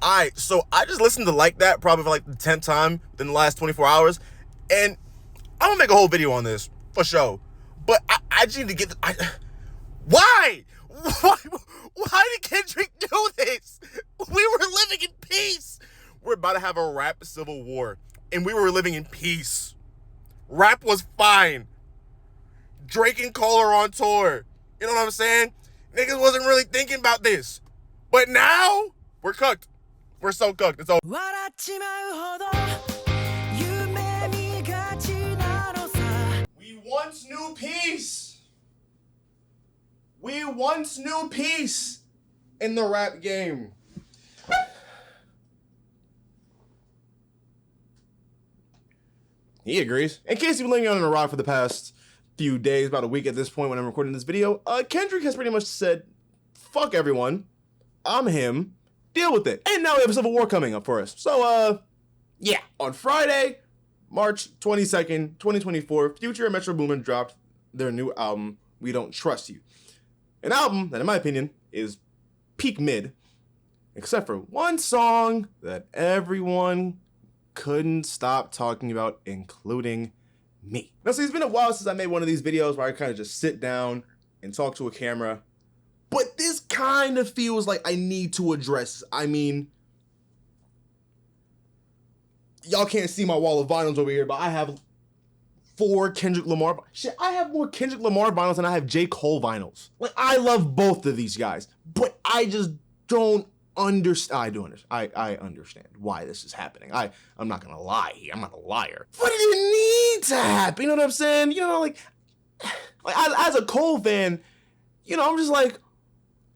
Alright, so I just listened to Like That probably for like the 10th time in the last 24 hours. And I'm gonna make a whole video on this, for sure. But I just need to get why? Why did Kendrick do this? We were living in peace. We're about to have a rap civil war. And we were living in peace. Rap was fine. Drake and Cole are on tour. You know what I'm saying? Niggas wasn't really thinking about this. But now, we're cooked. We're so cooked. It's over. We once knew peace. We once knew peace in the rap game. He agrees. In case you've been living on a rock for the past few days, about a week at this point when I'm recording this video, Kendrick has pretty much said, fuck everyone. I'm him. Deal with it. And now we have a civil war coming up for us. So, yeah. On Friday, March 22nd, 2024, Future and Metro Boomin dropped their new album, We Don't Trust You. An album that, in my opinion, is peak mid, except for one song that everyone couldn't stop talking about, including me. Now, see, it's been a while since I made one of these videos where I kind of just sit down and talk to a camera, but this kind of feels like I need to address. I mean, y'all can't see my wall of vinyls over here, but I have 4 Kendrick Lamar. Shit, I have more Kendrick Lamar vinyls than I have J. Cole vinyls. Like, I love both of these guys, but I just don't understand. I do understand. I understand why this is happening. I'm not gonna lie here. I'm not a liar. What did it need to happen? You know what I'm saying? You know, like as a Cole fan, you know, I'm just like,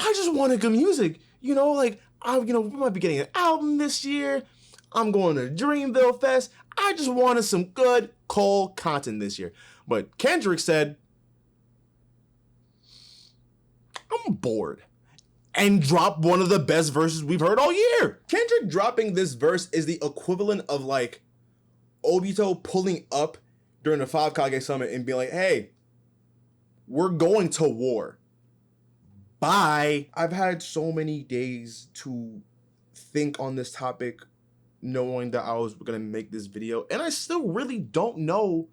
I just wanted good music. You know, like, we might be getting an album this year. I'm going to Dreamville Fest. I just wanted some good Cole content this year. But Kendrick said, I'm bored. And dropped one of the best verses we've heard all year. Kendrick dropping this verse is the equivalent of like Obito pulling up during the 5 Kage Summit and being like, hey, we're going to war. Bye. I've had so many days to think on this topic, knowing that I was gonna make this video, and I still really don't know.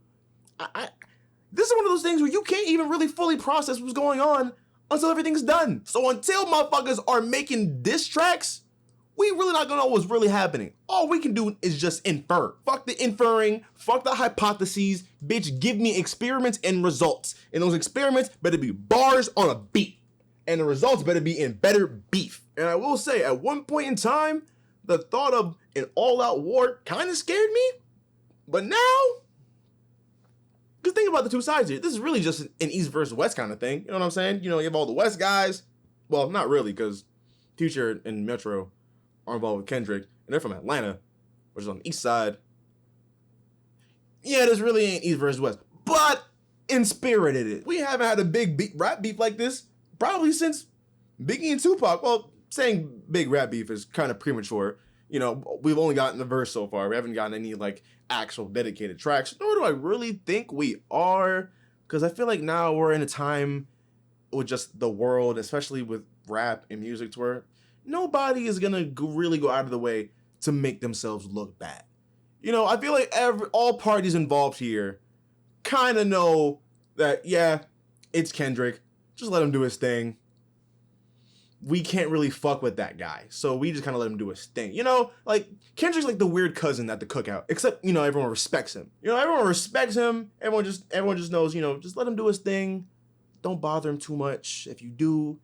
This is one of those things where you can't even really fully process what's going on until everything's done. So until motherfuckers are making diss tracks, we really not gonna know what's really happening. All we can do is just infer. Fuck the inferring, fuck the hypotheses, bitch, give me experiments and results. And those experiments better be bars on a beat. And the results better be in better beef. And I will say, at one point in time, the thought of an all-out war kind of scared me. But now, because think about the two sides here. This is really just an East versus West kind of thing. You know what I'm saying? You know, you have all the West guys. Well, not really, because Future and Metro are involved with Kendrick, and they're from Atlanta, which is on the East side. Yeah, this really ain't East versus West, but in spirit it is. We haven't had a big rap beef like this probably since Biggie and Tupac. Well, saying big rap beef is kind of premature. You know, we've only gotten the verse so far. We haven't gotten any like actual dedicated tracks. Nor do I really think we are, because I feel like now we're in a time with just the world, especially with rap and music, to where nobody is gonna really go out of the way to make themselves look bad. You know, I feel like all parties involved here kind of know that, yeah, it's Kendrick. Just let him do his thing. We can't really fuck with that guy, so we just kind of let him do his thing. You know, like, Kendrick's like the weird cousin at the cookout, except, you know, everyone respects him. You know, everyone respects him. Everyone just knows, you know, just let him do his thing. Don't bother him too much. If you do,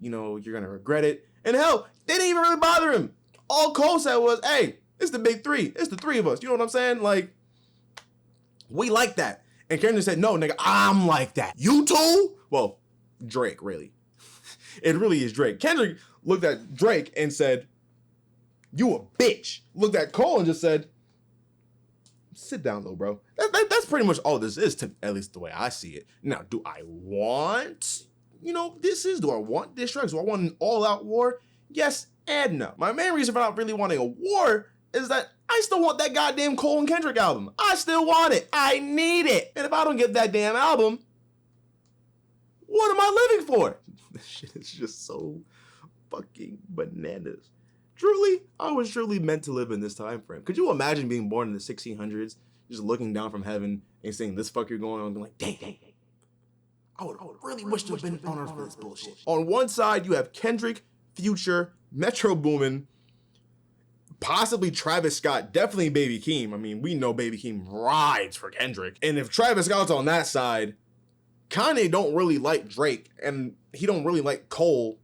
you know, you're gonna regret it. And hell, they didn't even really bother him. All Cole said was, hey, it's the big three. It's the three of us. You know what I'm saying? Like, we like that. And Kendrick said, no, nigga, I'm like that. You too? Well, Drake, really. It really is Drake. Kendrick looked at Drake and said, you a bitch. Looked at Cole and just said, sit down though, bro. That's pretty much all this is, to at least the way I see it. Now, do I want, you know, do I want diss tracks? Do I want an all-out war? Yes and no. My main reason for not really wanting a war is that I still want that goddamn Cole and Kendrick album. I still want it. I need it. And if I don't get that damn album, what am I living for? This shit is just so fucking bananas. Truly, I was surely meant to live in this time frame. Could you imagine being born in the 1600s, just looking down from heaven and seeing this fucker going on and being like, dang. I would really wish to have been on Earth for this bullshit. On one side, you have Kendrick, Future, Metro Boomin, possibly Travis Scott, definitely Baby Keem. I mean, we know Baby Keem rides for Kendrick. And if Travis Scott's on that side, Kanye don't really like Drake, and he don't really like Cole.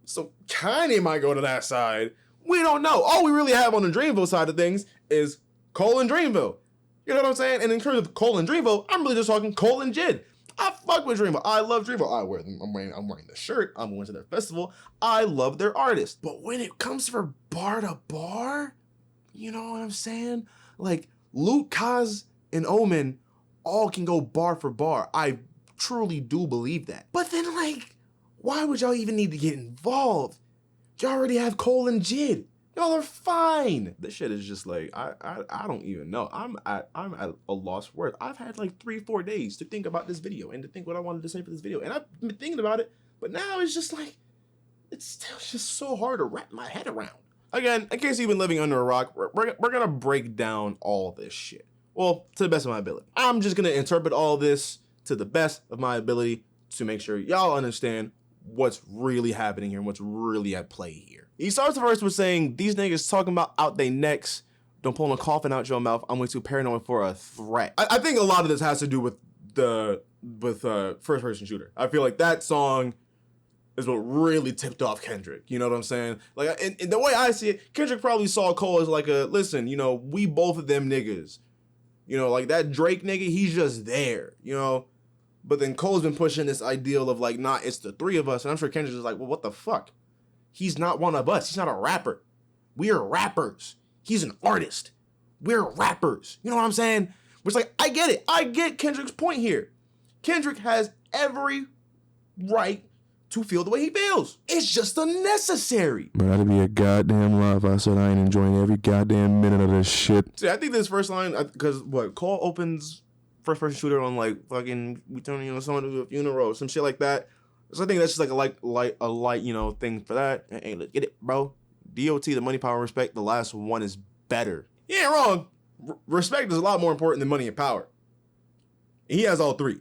So Kanye might go to that side. We don't know. All we really have on the Dreamville side of things is Cole and Dreamville. You know what I'm saying? And in terms of Cole and Dreamville, I'm really just talking Cole and Jid. I fuck with Dreamville. I love Dreamville. I'm wearing the shirt. I'm going to their festival. I love their artist. But when it comes for bar to bar, you know what I'm saying? Like Luke, Kaz, and Omen all can go bar for bar. I truly do believe that. But then like, why would y'all even need to get involved? Y'all already have Cole and Jid. Y'all are fine. This shit is just like, I don't even know. I'm at a loss for words. I've had like 3-4 days to think about this video and to think what I wanted to say for this video. And I've been thinking about it, but now it's just like, it's still just so hard to wrap my head around. Again, in case you've been living under a rock, we're gonna break down all this shit. Well, to the best of my ability. I'm just gonna interpret all this to the best of my ability to make sure y'all understand what's really happening here and what's really at play here. He starts the verse with saying, these niggas talking about out they necks, don't pull a coffin out your mouth, I'm way too paranoid for a threat. I think a lot of this has to do with first person shooter. I feel like that song is what really tipped off Kendrick. You know what I'm saying? Like, and the way I see it, Kendrick probably saw Cole as like a, listen, you know, we both of them niggas. You know, like that Drake nigga, he's just there, you know? But then Cole's been pushing this ideal of like, nah, it's the three of us. And I'm sure Kendrick's just like, well, what the fuck? He's not one of us. He's not a rapper. We are rappers. He's an artist. We're rappers. You know what I'm saying? It's like, I get it. I get Kendrick's point here. Kendrick has every right to feel the way he feels. It's just unnecessary. But that'd be a goddamn lie if I said I ain't enjoying every goddamn minute of this shit. See, I think this first line, because what, Cole opens first person shooter on like fucking we turning someone to a funeral, some shit like that. So I think that's just like a light, you know, thing for that. Hey, let's get it, bro. DOT, the money, power, respect. The last one is better. You ain't wrong. Respect is a lot more important than money and power. He has all three.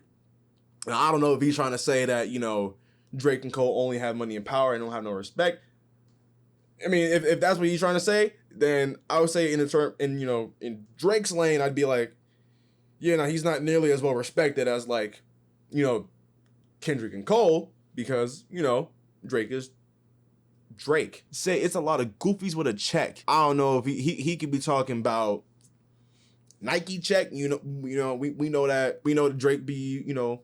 Now, I don't know if he's trying to say that, you know, Drake and Cole only have money and power and don't have no respect. I mean, if that's what he's trying to say, then I would say in Drake's lane, I'd be like, yeah, no, he's not nearly as well respected as like, you know, Kendrick and Cole, because, you know, Drake is Drake. Say it's a lot of goofies with a check. I don't know if he could be talking about Nike check. You know, we know that Drake be, you know,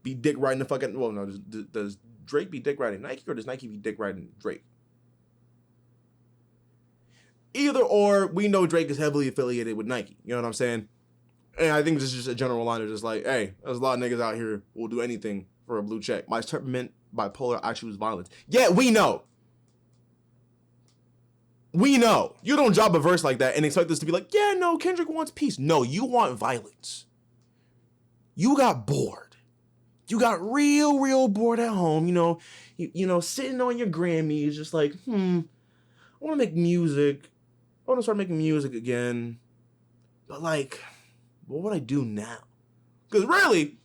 be dick riding the fucking. Well, no, does Drake be dick riding Nike, or does Nike be dick riding Drake? Either or, we know Drake is heavily affiliated with Nike. You know what I'm saying? And I think this is just a general line of just like, hey, there's a lot of niggas out here who will do anything for a blue check. My temperament, bipolar, I choose violence. Yeah, we know. We know. You don't drop a verse like that and expect us to be like, yeah, no, Kendrick wants peace. No, you want violence. You got bored. You got real bored at home, you know, sitting on your Grammys, just like, I want to make music. I want to start making music again. But like, what would I do now? Because really,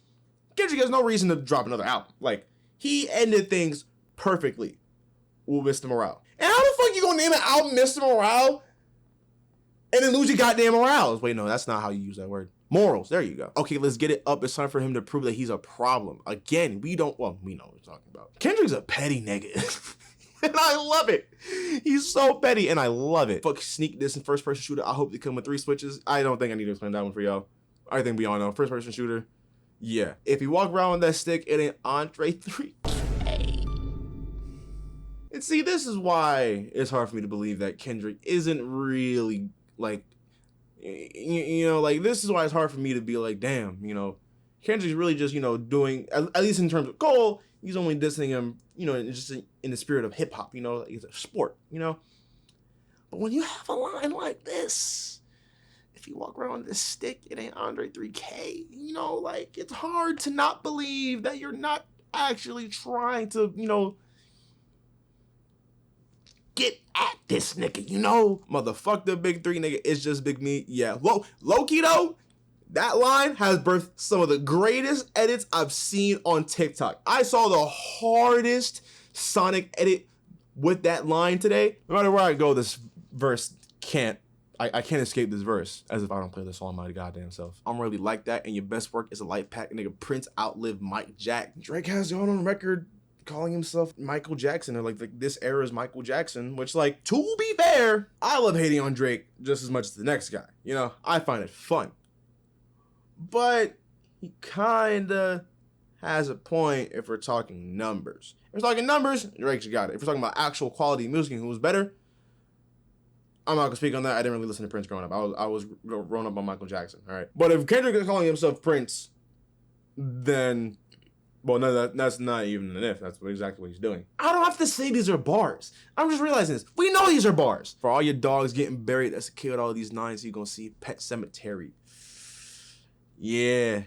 Kendrick has no reason to drop another album. Like, he ended things perfectly with Mr. Morale. And how the fuck you gonna name an album Mr. Morale and then lose your goddamn morals? Wait, no, that's not how you use that word. Morals, there you go. Okay, let's get it up. It's time for him to prove that he's a problem. Again, we know what we're talking about. Kendrick's a petty nigga. And I love it. He's so petty, and I love it. Fuck sneak this in first person shooter. I hope they come with 3 switches. I don't think I need to explain that one for y'all. I think we all know. First person shooter. Yeah. If you walk around with that stick, it ain't Andre 3K. And see, this is why it's hard for me to believe that Kendrick isn't really like, like, this is why it's hard for me to be like, damn, Kendrick's really just, doing, at least in terms of Cole, he's only dissing him, just in the spirit of hip hop, like it's a sport, But when you have a line like this, if you walk around with this stick, it ain't Andre 3K, like, it's hard to not believe that you're not actually trying to, get at this nigga, you know? Motherfuck the big three, nigga. It's just big me. Yeah. Low-key though, that line has birthed some of the greatest edits I've seen on TikTok. I saw the hardest Sonic edit with that line today. No matter where I go, this verse I can't escape this verse, as if I don't play this song my goddamn self. I'm really like that, and your best work is a light pack. Nigga, Prince outlived Mike Jack. Drake has y'all on record calling himself Michael Jackson, or like this era's Michael Jackson, which, like, to be fair, I love hating on Drake just as much as the next guy. You know, I find it fun. But he kinda has a point if we're talking numbers. If we're talking numbers, Drake's got it. If we're talking about actual quality music and who's better, I'm not gonna speak on that. I didn't really listen to Prince growing up. I was growing up on Michael Jackson, all right? But if Kendrick is calling himself Prince, then, well, no, that's not even an if. That's exactly what he's doing. I don't have to say these are bars. I'm just realizing this. We know these are bars. For all your dogs getting buried, that's a kid with all these nines, you're gonna see Pet Cemetery. Yeah.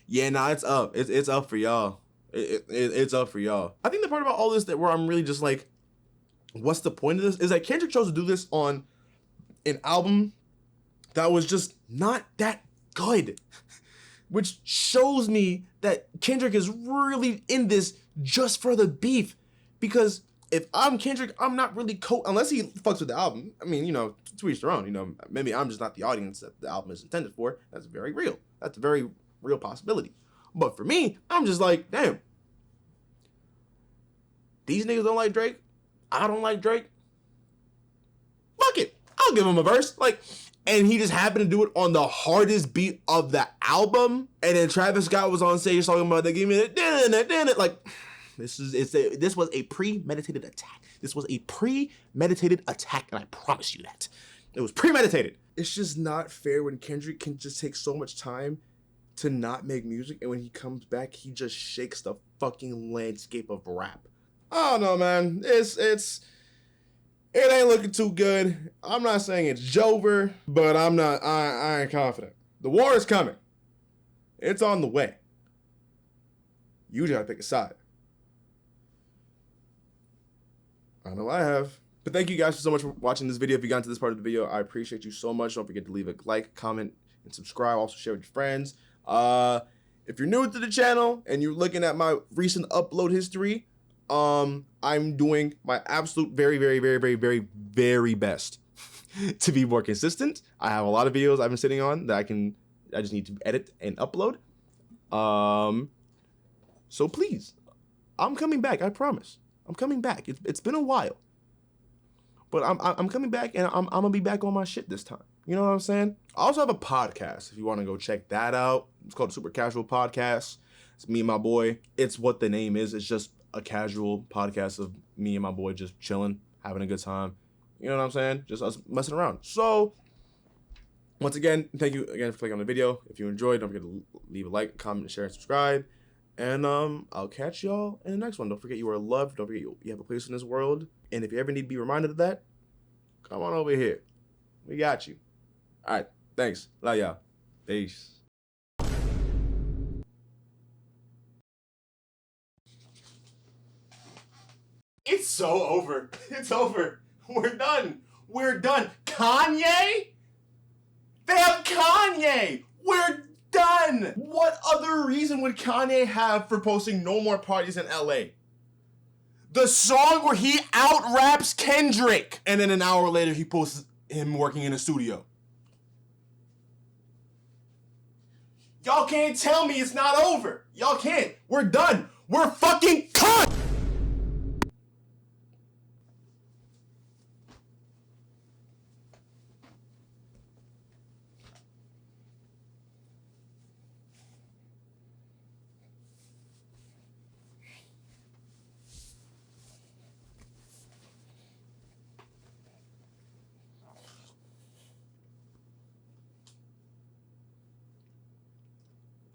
Yeah, nah, it's up. It's up for y'all. It's up for y'all. I think the part about all this that where I'm really just like, what's the point of this? Is that Kendrick chose to do this on an album that was just not that good. Which shows me that Kendrick is really in this just for the beef. Because if I'm Kendrick, I'm not really unless he fucks with the album. I mean, you know, to each their own. You know, maybe I'm just not the audience that the album is intended for. That's very real. That's a very real possibility. But for me, I'm just like, damn. These niggas don't like Drake. I don't like Drake. Fuck it. I'll give him a verse. Like, and he just happened to do it on the hardest beat of the album. And then Travis Scott was on stage talking about, they gave me that, like, this was a premeditated attack. This was a premeditated attack, and I promise you that. It was premeditated. It's just not fair when Kendrick can just take so much time to not make music, and when he comes back, he just shakes the fucking landscape of rap. I don't know, man. It ain't looking too good. I'm not saying it's Jover, but I ain't confident. The war is coming. It's on the way. You just gotta pick a side. I know I have. But thank you guys so much for watching this video. If you got into this part of the video, I appreciate you so much. Don't forget to leave a like, comment, and subscribe. Also share with your friends. If you're new to the channel and you're looking at my recent upload history, I'm doing my absolute very best to be more consistent. I have a lot of videos I've been sitting on that I just need to edit and upload. So please, I'm coming back. I promise. I'm coming back. It's been a while, but I'm coming back, and I'm gonna be back on my shit this time. You know what I'm saying? I also have a podcast if you want to go check that out. It's called Super Casual Podcast. It's me and my boy. It's what the name is. It's just a casual podcast of me and my boy just chilling, having a good time. You know what I'm saying? Just us messing around. So, once again, thank you again for clicking on the video. If you enjoyed, don't forget to leave a like, comment, share, and subscribe. And I'll catch y'all in the next one. Don't forget you are loved. Don't forget you have a place in this world. And if you ever need to be reminded of that, come on over here. We got you. All right. Thanks. Love y'all. Peace. It's so over. It's over. We're done. We're done. Kanye? They have Kanye. We're done. What other reason would Kanye have for posting no more parties in LA? The song where he out-raps Kendrick. And then an hour later, he posts him working in a studio. Y'all can't tell me it's not over. Y'all can't. We're done. We're fucking cut.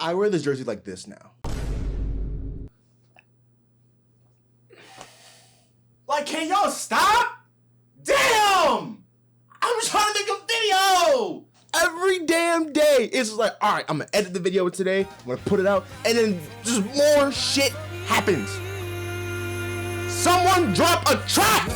I wear this jersey like this now. Like, can y'all stop? Damn! I'm trying to make a video! Every damn day, it's just like, all right, I'm gonna edit the video today, I'm gonna put it out, and then just more shit happens. Someone drop a track!